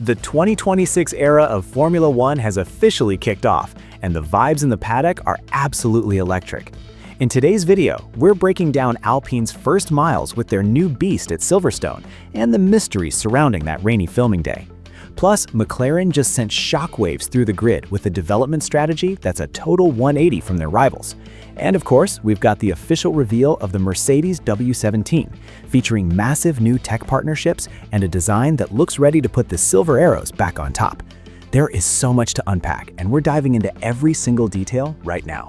The 2026 era of Formula One has officially kicked off, and the vibes in the paddock are absolutely electric. In today's video, we're breaking down Alpine's first miles with their new beast at Silverstone and the mysteries surrounding that rainy filming day. Plus, McLaren just sent shockwaves through the grid with a development strategy that's a total 180 from their rivals. And of course, we've got the official reveal of the Mercedes W17, featuring massive new tech partnerships and a design that looks ready to put the silver arrows back on top. There is so much to unpack, and we're diving into every single detail right now.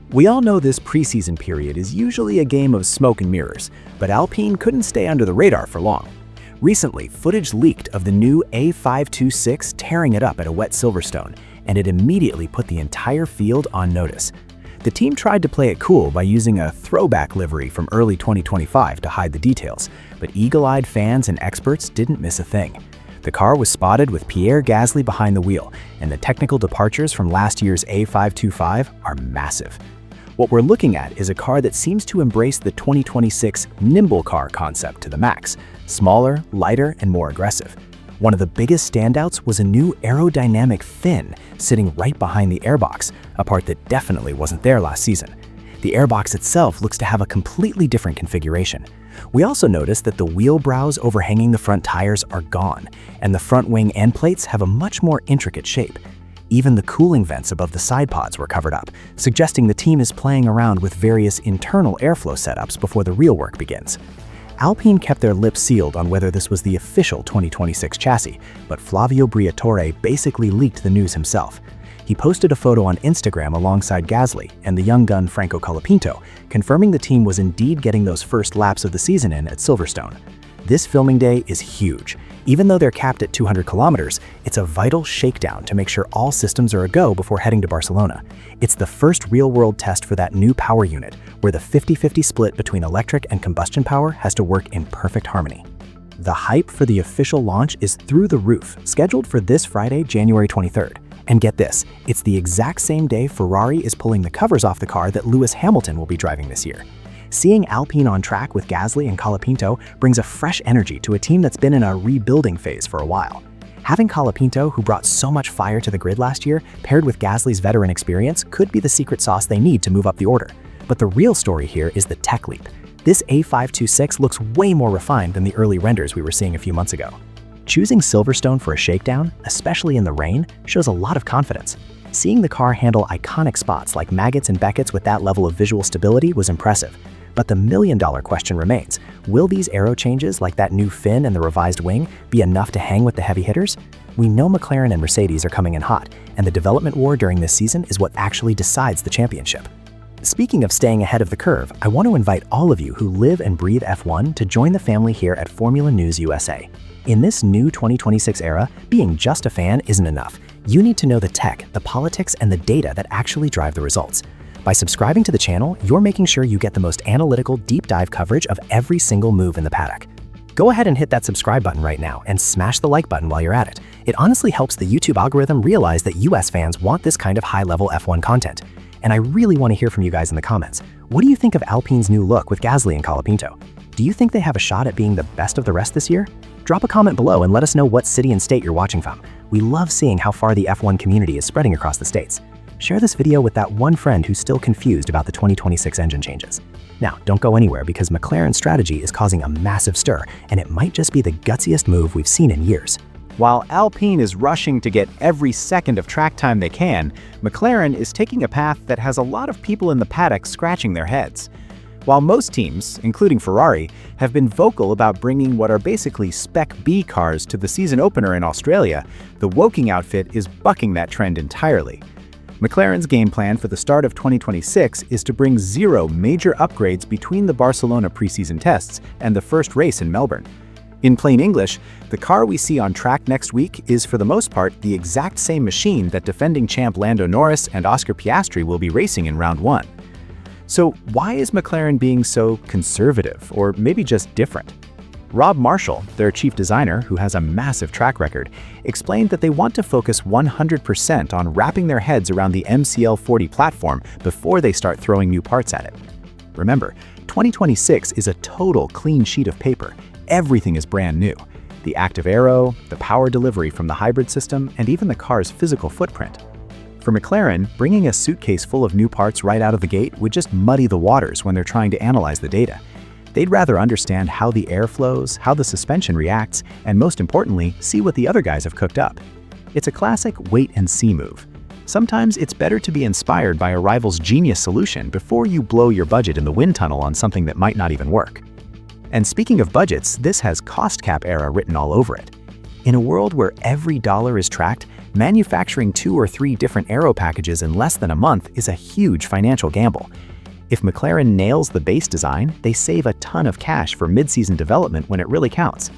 We all know this preseason period is usually a game of smoke and mirrors, but Alpine couldn't stay under the radar for long. Recently, footage leaked of the new A526 tearing it up at a wet Silverstone, and it immediately put the entire field on notice. The team tried to play it cool by using a throwback livery from early 2025 to hide the details, but eagle-eyed fans and experts didn't miss a thing. The car was spotted with Pierre Gasly behind the wheel, and the technical departures from last year's A525 are massive. What we're looking at is a car that seems to embrace the 2026 nimble car concept to the max, smaller, lighter, and more aggressive. One of the biggest standouts was a new aerodynamic fin sitting right behind the airbox, a part that definitely wasn't there last season. The airbox itself looks to have a completely different configuration. We also noticed that the wheel brows overhanging the front tires are gone, and the front wing end plates have a much more intricate shape. Even the cooling vents above the side pods were covered up, suggesting the team is playing around with various internal airflow setups before the real work begins. Alpine kept their lips sealed on whether this was the official 2026 chassis, but Flavio Briatore basically leaked the news himself. He posted a photo on Instagram alongside Gasly and the young gun Franco Colapinto, confirming the team was indeed getting those first laps of the season in at Silverstone. This filming day is huge. Even though they're capped at 200 kilometers, it's a vital shakedown to make sure all systems are a go before heading to Barcelona. It's the first real-world test for that new power unit, where the 50-50 split between electric and combustion power has to work in perfect harmony. The hype for the official launch is through the roof, scheduled for this Friday, January 23rd. And get this, it's the exact same day Ferrari is pulling the covers off the car that Lewis Hamilton will be driving this year. Seeing Alpine on track with Gasly and Colapinto brings a fresh energy to a team that's been in a rebuilding phase for a while. Having Colapinto, who brought so much fire to the grid last year, paired with Gasly's veteran experience could be the secret sauce they need to move up the order. But the real story here is the tech leap. This A526 looks way more refined than the early renders we were seeing a few months ago. Choosing Silverstone for a shakedown, especially in the rain, shows a lot of confidence. Seeing the car handle iconic spots like Maggots and Beckett's with that level of visual stability was impressive. But the million-dollar question remains, will these aero changes like that new fin and the revised wing be enough to hang with the heavy hitters? We know McLaren and Mercedes are coming in hot, and the development war during this season is what actually decides the championship. Speaking of staying ahead of the curve, I want to invite all of you who live and breathe F1 to join the family here at Formula News USA. In this new 2026 era, being just a fan isn't enough. You need to know the tech, the politics, and the data that actually drive the results. By subscribing to the channel, you're making sure you get the most analytical, deep dive coverage of every single move in the paddock. Go ahead and hit that subscribe button right now and smash the like button while you're at it. It honestly helps the YouTube algorithm realize that US fans want this kind of high-level F1 content. And I really want to hear from you guys in the comments. What do you think of Alpine's new look with Gasly and Colapinto? Do you think they have a shot at being the best of the rest this year? Drop a comment below and let us know what city and state you're watching from. We love seeing how far the F1 community is spreading across the states. Share this video with that one friend who's still confused about the 2026 engine changes. Now, don't go anywhere because McLaren's strategy is causing a massive stir, and it might just be the gutsiest move we've seen in years. While Alpine is rushing to get every second of track time they can, McLaren is taking a path that has a lot of people in the paddock scratching their heads. While most teams, including Ferrari, have been vocal about bringing what are basically Spec B cars to the season opener in Australia, the Woking outfit is bucking that trend entirely. McLaren's game plan for the start of 2026 is to bring 0 major upgrades between the Barcelona preseason tests and the first race in Melbourne. In plain English, the car we see on track next week is for the most part the exact same machine that defending champ Lando Norris and Oscar Piastri will be racing in round 1. So why is McLaren being so conservative, or maybe just different? Rob Marshall, their chief designer, who has a massive track record, explained that they want to focus 100% on wrapping their heads around the MCL40 platform before they start throwing new parts at it. Remember, 2026 is a total clean sheet of paper. Everything is brand new. the active aero, the power delivery from the hybrid system, and even the car's physical footprint. For McLaren, bringing a suitcase full of new parts right out of the gate would just muddy the waters when they're trying to analyze the data. They'd rather understand how the air flows, how the suspension reacts, and most importantly, see what the other guys have cooked up. It's a classic wait-and-see move. Sometimes it's better to be inspired by a rival's genius solution before you blow your budget in the wind tunnel on something that might not even work. And speaking of budgets, this has cost cap era written all over it. In a world where every dollar is tracked, manufacturing 2 or 3 different aero packages in less than a month is a huge financial gamble. If McLaren nails the base design, they save a ton of cash for mid-season development when it really counts.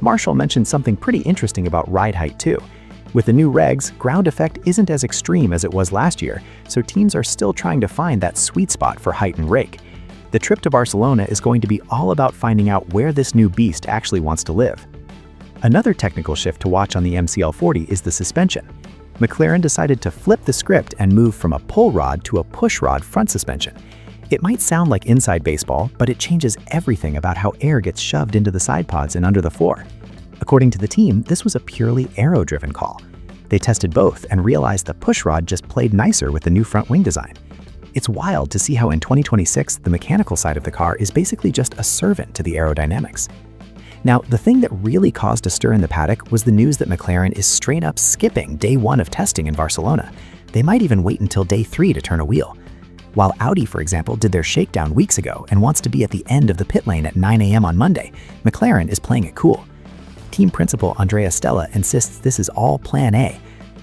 Marshall mentioned something pretty interesting about ride height too. With the new regs, ground effect isn't as extreme as it was last year, so teams are still trying to find that sweet spot for height and rake. The trip to Barcelona is going to be all about finding out where this new beast actually wants to live. Another technical shift to watch on the MCL40 is the suspension. McLaren decided to flip the script and move from a pull rod to a push rod front suspension. It might sound like inside baseball, but it changes everything about how air gets shoved into the side pods and under the floor. According to the team, this was a purely aero-driven call. They tested both and realized the push rod just played nicer with the new front wing design. It's wild to see how in 2026, the mechanical side of the car is basically just a servant to the aerodynamics. Now, the thing that really caused a stir in the paddock was the news that McLaren is straight up skipping day 1 of testing in Barcelona. They might even wait until day 3 to turn a wheel. While Audi, for example, did their shakedown weeks ago and wants to be at the end of the pit lane at 9 a.m. on Monday, McLaren is playing it cool. Team principal Andrea Stella insists this is all Plan A.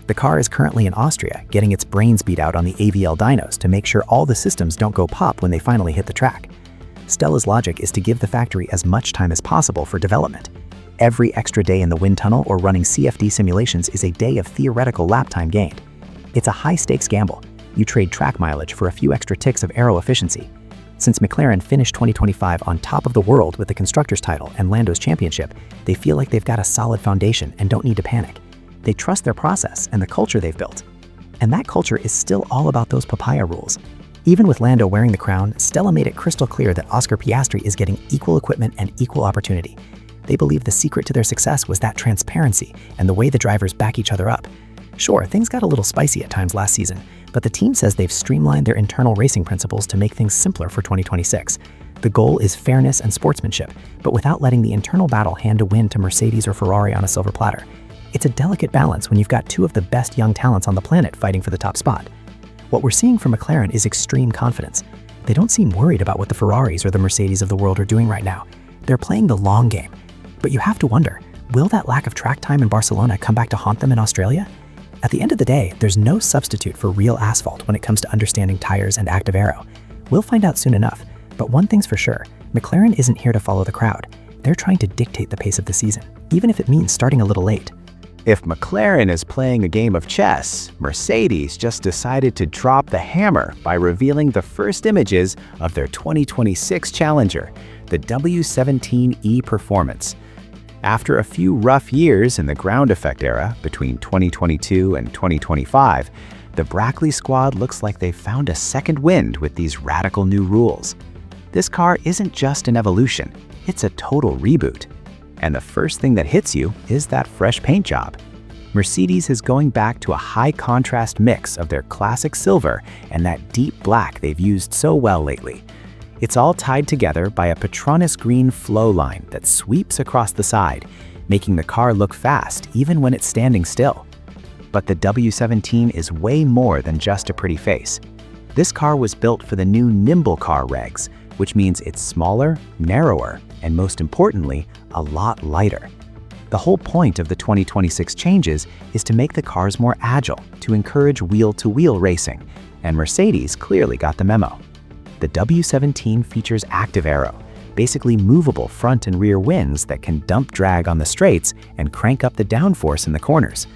The car is currently in Austria, getting its brains beat out on the AVL dynos to make sure all the systems don't go pop when they finally hit the track. Stella's logic is to give the factory as much time as possible for development. Every extra day in the wind tunnel or running CFD simulations is a day of theoretical lap time gained. It's a high-stakes gamble. You trade track mileage for a few extra ticks of aero efficiency. Since McLaren finished 2025 on top of the world with the Constructors' title and Lando's championship, they feel like they've got a solid foundation and don't need to panic. They trust their process and the culture they've built. And that culture is still all about those papaya rules. Even with Lando wearing the crown, Stella made it crystal clear that Oscar Piastri is getting equal equipment and equal opportunity. They believe the secret to their success was that transparency and the way the drivers back each other up. Sure, things got a little spicy at times last season, but the team says they've streamlined their internal racing principles to make things simpler for 2026. The goal is fairness and sportsmanship, but without letting the internal battle hand a win to Mercedes or Ferrari on a silver platter. It's a delicate balance when you've got 2 of the best young talents on the planet fighting for the top spot. What we're seeing from McLaren is extreme confidence. They don't seem worried about what the Ferraris or the Mercedes of the world are doing right now. They're playing the long game. But you have to wonder, will that lack of track time in Barcelona come back to haunt them in Australia? At the end of the day, there's no substitute for real asphalt when it comes to understanding tires and active aero. We'll find out soon enough, but one thing's for sure, McLaren isn't here to follow the crowd. They're trying to dictate the pace of the season, even if it means starting a little late. If McLaren is playing a game of chess, Mercedes just decided to drop the hammer by revealing the first images of their 2026 challenger, the W17 Performance. After a few rough years in the ground effect era between 2022 and 2025, the Brackley squad looks like they've found a second wind with these radical new rules. This car isn't just an evolution, it's a total reboot. And the first thing that hits you is that fresh paint job. Mercedes is going back to a high-contrast mix of their classic silver and that deep black they've used so well lately. It's all tied together by a Petronas green flow line that sweeps across the side, making the car look fast even when it's standing still. But the W17 is way more than just a pretty face. This car was built for the new nimble car regs, which means it's smaller, narrower, and most importantly, a lot lighter. The whole point of the 2026 changes is to make the cars more agile, to encourage wheel-to-wheel racing, and Mercedes clearly got the memo. The W17 features active aero, basically movable front and rear wings that can dump drag on the straights and crank up the downforce in the corners.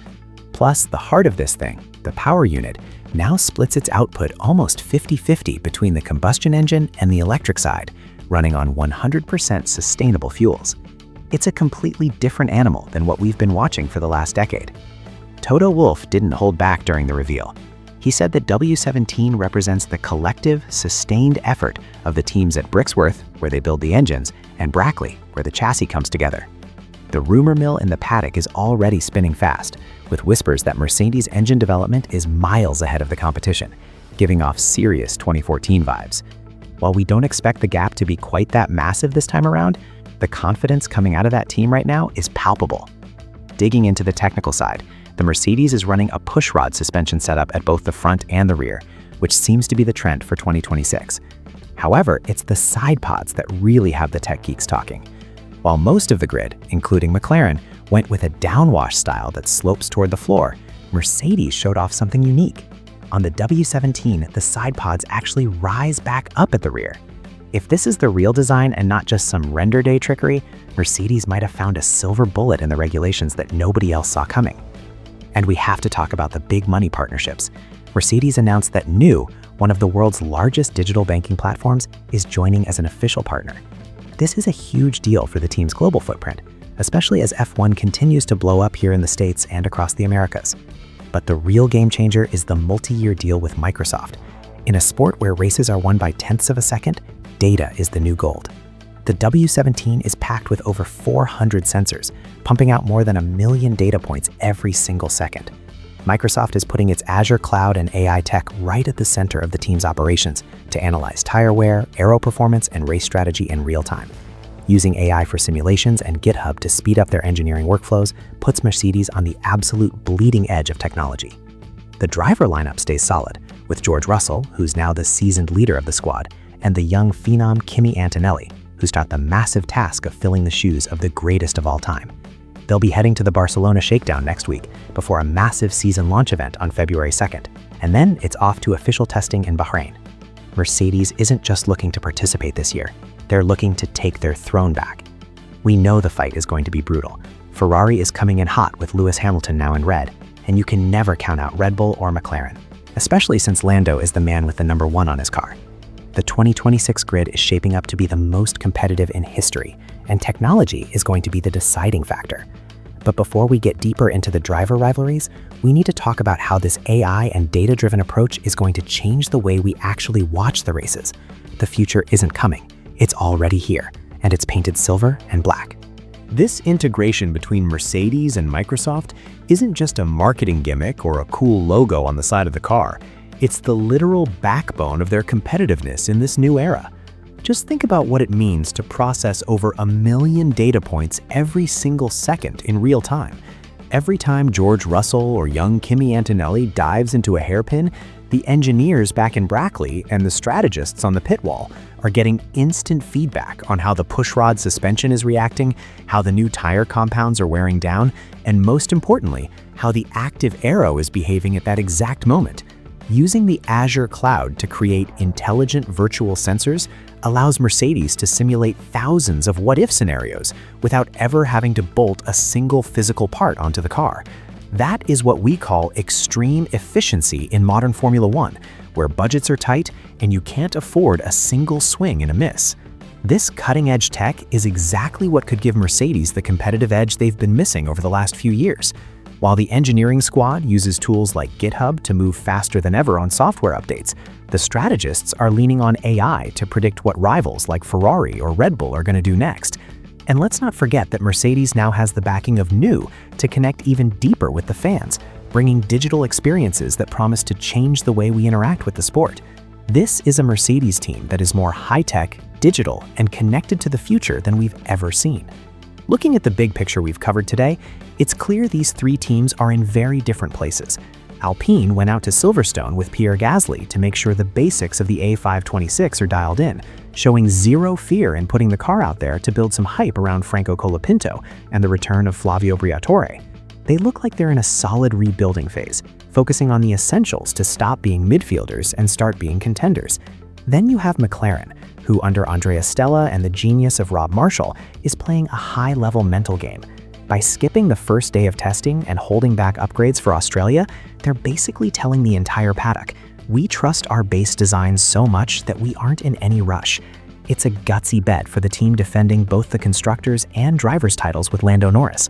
Plus, the heart of this thing, the power unit, now splits its output almost 50-50 between the combustion engine and the electric side, running on 100% sustainable fuels. It's a completely different animal than what we've been watching for the last decade. Toto Wolff didn't hold back during the reveal. He said that W17 represents the collective, sustained effort of the teams at Brixworth, where they build the engines, and Brackley, where the chassis comes together. The rumor mill in the paddock is already spinning fast, with whispers that Mercedes engine development is miles ahead of the competition, giving off serious 2014 vibes. While we don't expect the gap to be quite that massive this time around, the confidence coming out of that team right now is palpable. Digging into the technical side, the Mercedes is running a pushrod suspension setup at both the front and the rear, which seems to be the trend for 2026. However, it's the side pods that really have the tech geeks talking. While most of the grid, including McLaren, went with a downwash style that slopes toward the floor, Mercedes showed off something unique. On the W17, the side pods actually rise back up at the rear. If this is the real design and not just some render day trickery, Mercedes might have found a silver bullet in the regulations that nobody else saw coming. And we have to talk about the big money partnerships. Mercedes announced that Nu, one of the world's largest digital banking platforms, is joining as an official partner. This is a huge deal for the team's global footprint, especially as F1 continues to blow up here in the States and across the Americas. But the real game changer is the multi-year deal with Microsoft. In a sport where races are won by tenths of a second, data is the new gold. The W17 is packed with over 400 sensors, pumping out more than 1 million data points every single second. Microsoft is putting its Azure cloud and AI tech right at the center of the team's operations to analyze tire wear, aero performance, and race strategy in real time. Using AI for simulations and GitHub to speed up their engineering workflows puts Mercedes on the absolute bleeding edge of technology. The driver lineup stays solid, with George Russell, who's now the seasoned leader of the squad, and the young phenom Kimi Antonelli, who's got the massive task of filling the shoes of the greatest of all time. They'll be heading to the Barcelona shakedown next week before a massive season launch event on February 2nd, and then it's off to official testing in Bahrain. Mercedes isn't just looking to participate this year, they're looking to take their throne back. We know the fight is going to be brutal. Ferrari is coming in hot with Lewis Hamilton now in red, and you can never count out Red Bull or McLaren, especially since Lando is the man with the number 1 on his car. The 2026 grid is shaping up to be the most competitive in history, and technology is going to be the deciding factor. But before we get deeper into the driver rivalries, we need to talk about how this AI and data-driven approach is going to change the way we actually watch the races. The future isn't coming, it's already here, and it's painted silver and black. This integration between Mercedes and Microsoft isn't just a marketing gimmick or a cool logo on the side of the car. It's the literal backbone of their competitiveness in this new era. Just think about what it means to process over 1 million data points every single second in real time. Every time George Russell or young Kimi Antonelli dives into a hairpin, the engineers back in Brackley and the strategists on the pit wall are getting instant feedback on how the pushrod suspension is reacting, how the new tire compounds are wearing down, and most importantly, how the active aero is behaving at that exact moment. Using the Azure cloud to create intelligent virtual sensors allows Mercedes to simulate thousands of what-if scenarios without ever having to bolt a single physical part onto the car. That is what we call extreme efficiency in modern Formula One, where budgets are tight and you can't afford a single swing and a miss. This cutting-edge tech is exactly what could give Mercedes the competitive edge they've been missing over the last few years. While the engineering squad uses tools like GitHub to move faster than ever on software updates, the strategists are leaning on AI to predict what rivals like Ferrari or Red Bull are going to do next. And let's not forget that Mercedes now has the backing of Nu to connect even deeper with the fans, bringing digital experiences that promise to change the way we interact with the sport. This is a Mercedes team that is more high-tech, digital, and connected to the future than we've ever seen. Looking at the big picture we've covered today, it's clear these 3 teams are in very different places. Alpine went out to Silverstone with Pierre Gasly to make sure the basics of the A526 are dialed in, showing zero fear in putting the car out there to build some hype around Franco Colapinto and the return of Flavio Briatore. They look like they're in a solid rebuilding phase, focusing on the essentials to stop being midfielders and start being contenders. Then you have McLaren, who under Andrea Stella and the genius of Rob Marshall is playing a high-level mental game. By skipping the first day of testing and holding back upgrades for Australia, they're basically telling the entire paddock, we trust our base designs so much that we aren't in any rush. It's a gutsy bet for the team defending both the constructors and drivers' titles with Lando Norris.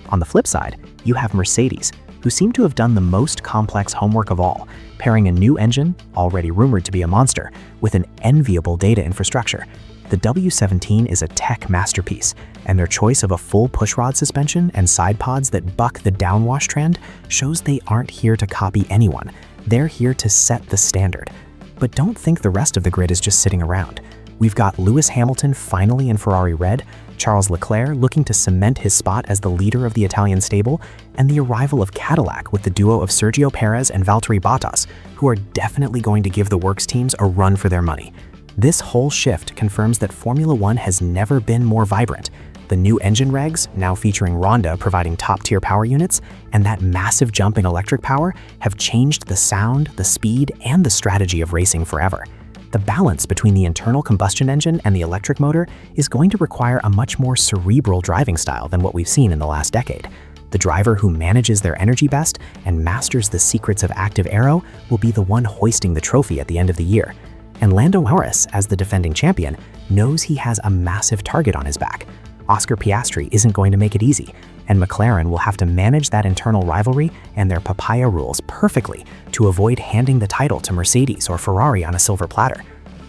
On the flip side, you have Mercedes, who seem to have done the most complex homework of all, pairing a new engine, already rumored to be a monster, with an enviable data infrastructure. The W17 is a tech masterpiece, and their choice of a full pushrod suspension and side pods that buck the downwash trend shows they aren't here to copy anyone. They're here to set the standard. But don't think the rest of the grid is just sitting around. We've got Lewis Hamilton finally in Ferrari red, Charles Leclerc looking to cement his spot as the leader of the Italian stable, and the arrival of Cadillac with the duo of Sergio Perez and Valtteri Bottas, who are definitely going to give the works teams a run for their money. This whole shift confirms that Formula One has never been more vibrant. The new engine regs, now featuring Ronda providing top-tier power units, and that massive jump in electric power have changed the sound, the speed, and the strategy of racing forever. The balance between the internal combustion engine and the electric motor is going to require a much more cerebral driving style than what we've seen in the last decade. The driver who manages their energy best and masters the secrets of active aero will be the one hoisting the trophy at the end of the year. And Lando Norris, as the defending champion, knows he has a massive target on his back. Oscar Piastri isn't going to make it easy, and McLaren will have to manage that internal rivalry and their papaya rules perfectly to avoid handing the title to Mercedes or Ferrari on a silver platter.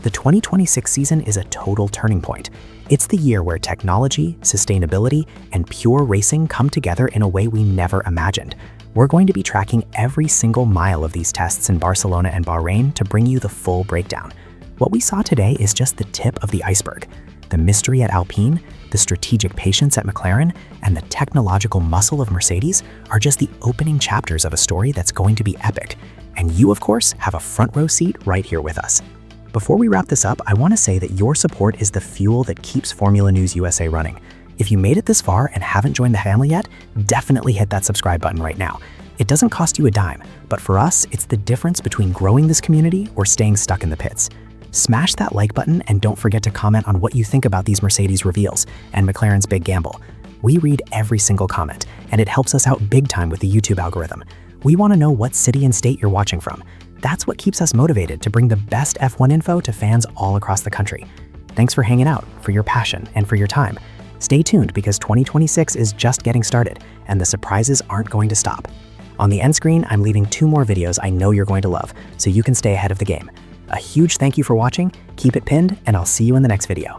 The 2026 season is a total turning point. It's the year where technology, sustainability, and pure racing come together in a way we never imagined. We're going to be tracking every single mile of these tests in Barcelona and Bahrain to bring you the full breakdown. What we saw today is just the tip of the iceberg. The mystery at Alpine, the strategic patience at McLaren, and the technological muscle of Mercedes are just the opening chapters of a story that's going to be epic. And you, of course, have a front row seat right here with us. Before we wrap this up, I want to say that your support is the fuel that keeps Formula News USA running. If you made it this far and haven't joined the family yet, definitely hit that subscribe button right now. It doesn't cost you a dime, but for us, it's the difference between growing this community or staying stuck in the pits. Smash that like button and don't forget to comment on what you think about these Mercedes reveals and McLaren's big gamble. We read every single comment, and it helps us out big time with the YouTube algorithm. We want to know what city and state you're watching from. That's what keeps us motivated to bring the best F1 info to fans all across the country. Thanks for hanging out, for your passion, and for your time. Stay tuned because 2026 is just getting started, and the surprises aren't going to stop. On the end screen, I'm leaving 2 more videos I know you're going to love, so you can stay ahead of the game. A huge thank you for watching, keep it pinned, and I'll see you in the next video.